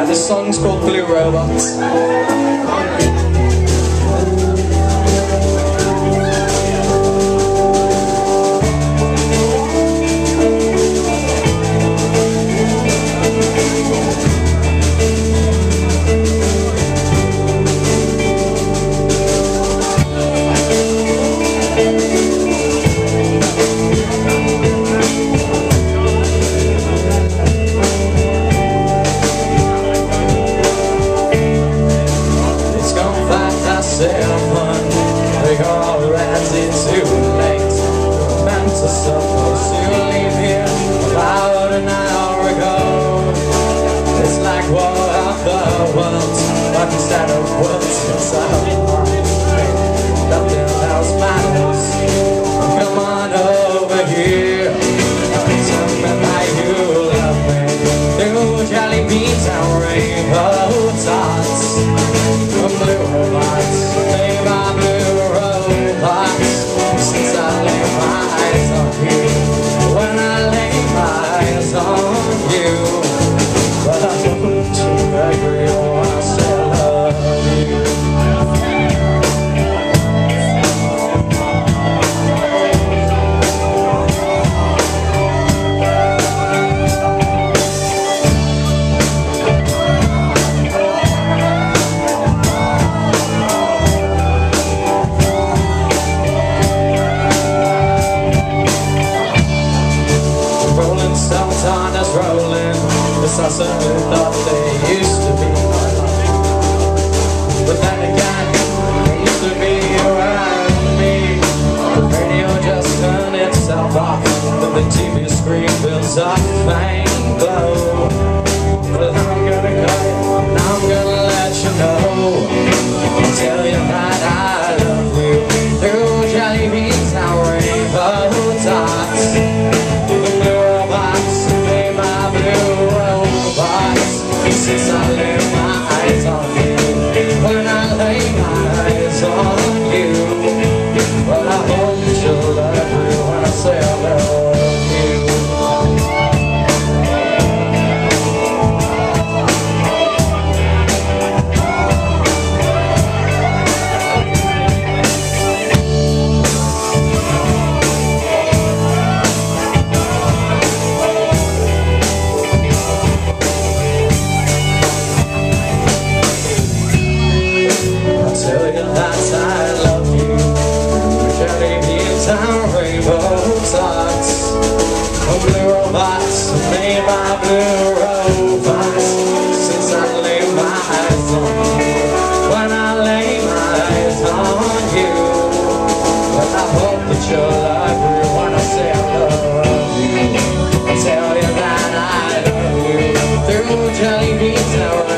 This song's called Blue Robots. We are already too late. We meant to supposed to leave here about an hour ago. It's like war of the world, but instead of words, it's a heart. Nothing else matters. Come on over here. Tell me how you love me. Through jelly beans and rainbow tots. Blue robots, they are blue robots. Since I lay my eyes on you, when I lay my eyes on you, but I won't agree when I still love you. Sometimes it's rolling, it's not something we thought they used to be. But then again, they used to be around me. The radio just turned itself off, but the TV screen builds up faint glow. But I'm gonna go, and I'm gonna let you know. I'll tell you that I love you through jelly beans and rainbow dots. Since I lay my eyes on you, when I lay my eyes on you, well, I hope you'll love me when I say I love you. Blue robots, made by blue robots. Since I lay my eyes on you, when I lay my eyes on you, well, I hope that you'll agree when I say I love you. I tell you that I love you through jelly beans and